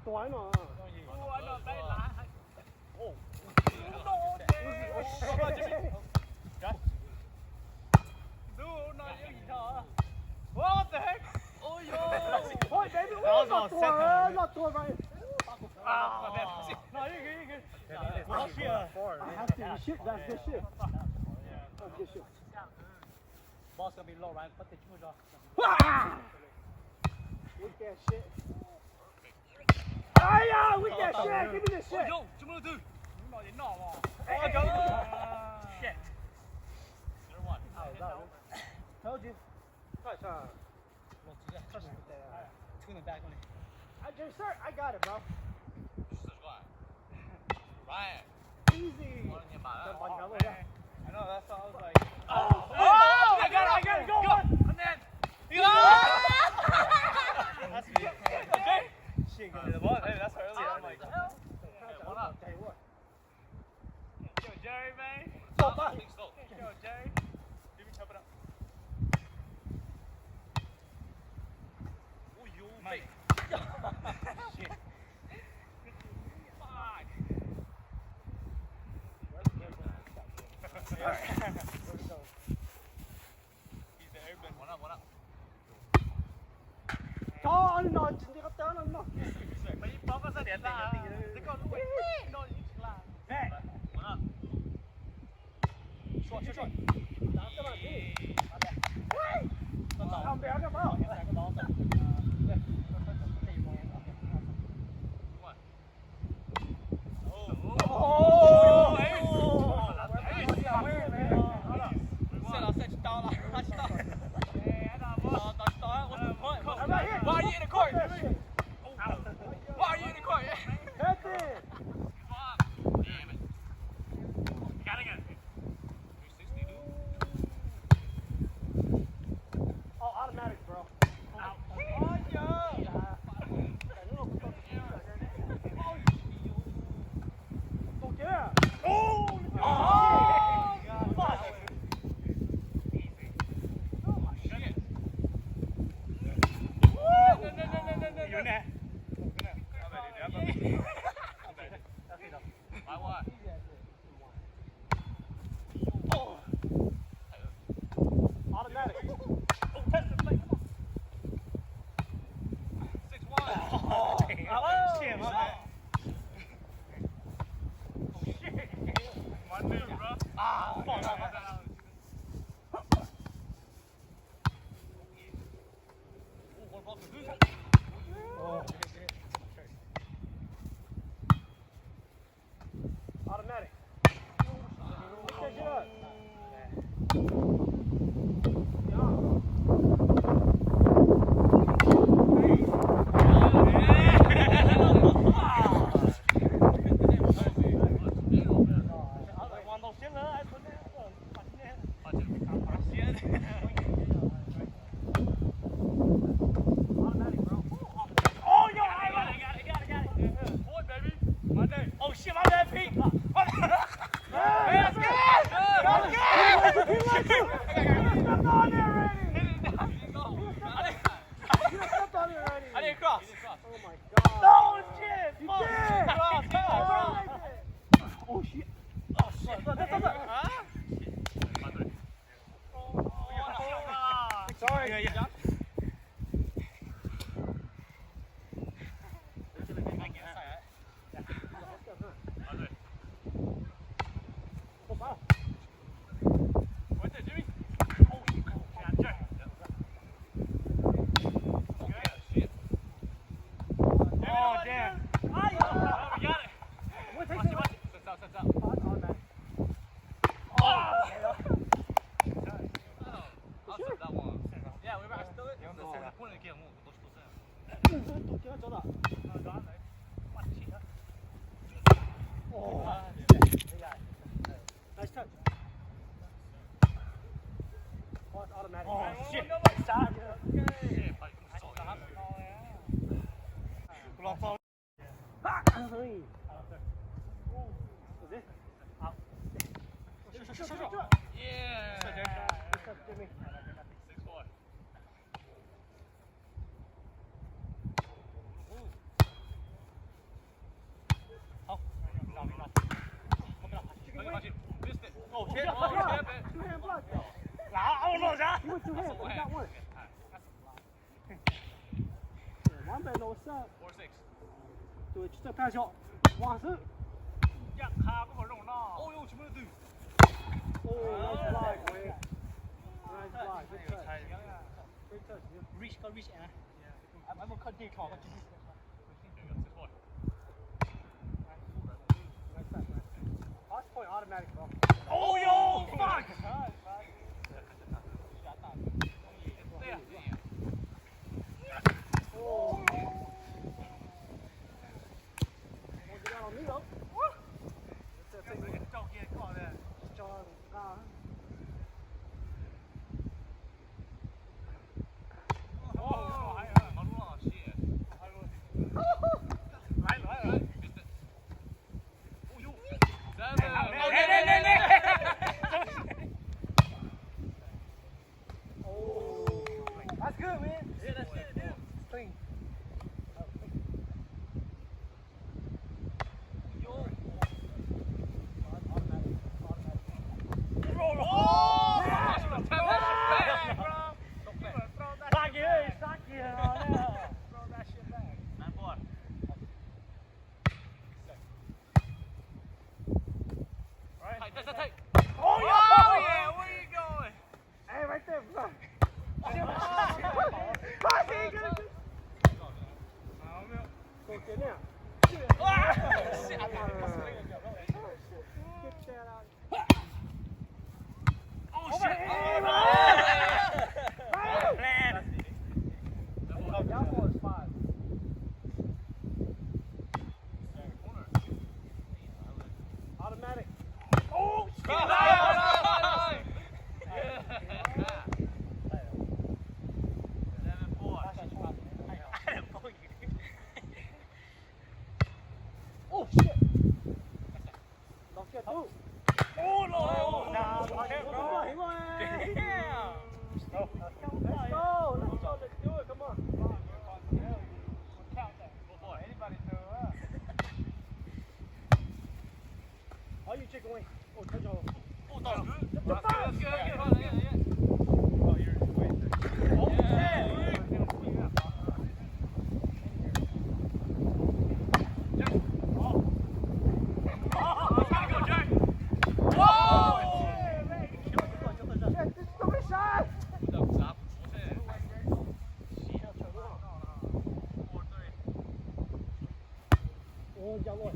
短了。短了被拦。哦。What the heck? Oh yo! Point, baby. Not door, not door, right? Ah, no, you're good. I have to. You shoot. That's good shit. That's good shit. Ball's gonna be low, right? Put the shoes on. With that shit. Ah, yeah, with that shit. Give me this shit. Yo, what you do? You know, Hey, shit. You're one. Told you. Touch, Two in the back on it. Sir, I got it, bro. Ryan. Easy. I know, that's what I was like. Oh! I got it, go on! And then. That's me. Okay? Shit, the ball, hey, that's earlier. I'm like, hey, what up? Tell you what. Yo, Jerry, man. Yo, Jerry. Give me chop it up. Oh, you mate. Shit. Fuck. He's the urban. One up. Con nó chỉ có tớ nó. Mấy bóng có sao điện ra. Thế còn lúc ấy nó chỉ là. Hey. One up. Short. Đá các bạn đi. Không béo các bạn. Why are you in the court? Why are you in the court? That's it. Damn it. Gotta get it. 360, dude. Oh, automatic, bro. Oh, yeah. Go get it. Oh! Fuck! No. You're not. By what? Oh. Automatic. Oh, test the play. Come on. 6-1. Oh, shit, my bad. Oh, shit. My dude, bro. Ah, fuck. What about the dude? Oh. Automatic. Catch it up. Oh shit, my bad, Pete. Hey, that's good. I didn't cross. Oh my god. No shit. You Fuck. did. Cross. Oh shit. Oh shit. Huh? Sorry. Yeah. What's that, Jimmy? Oh, yeah, shit. Oh, damn. Oh, we got it. What Watch takes it. Sets out. Automatic. Oh! I'll set that one. Yeah, I still it. C'est point de game,我都是都听走了。Oh. Nice touch. Oh, it's automatic. Oh, shit. Shit. Yeah. What's up, Jimmy? 6-4. with two hands. You got one. One man knows what's up. 4-6. 对，这拍球，哇塞！呀，卡不可弄闹。哦呦，全部都对。哦，nice block, man. Nice block, good touch. Good touch. Reach, go reach, Anna. I'm gonna cut dick off. Nice touch, man. Lost point automatic, bro. Oh yo, fuck. Oh. Don't get out on me though. John, That's good, man. Yeah, that's it, dude. Clean. Oh yeah, where you going? hey, right there, bro. Go get now. Get that out. Oh shit! Y'all boys 5. Automatic. Oh shit! Oh shit. Don't get through. Oh no! Come on. Let's do it. Come on. All you chicken wing. Oh, touch your Oh, that's good. That's That's good. Oh, you're wait. Oh, yeah. Oh, y'all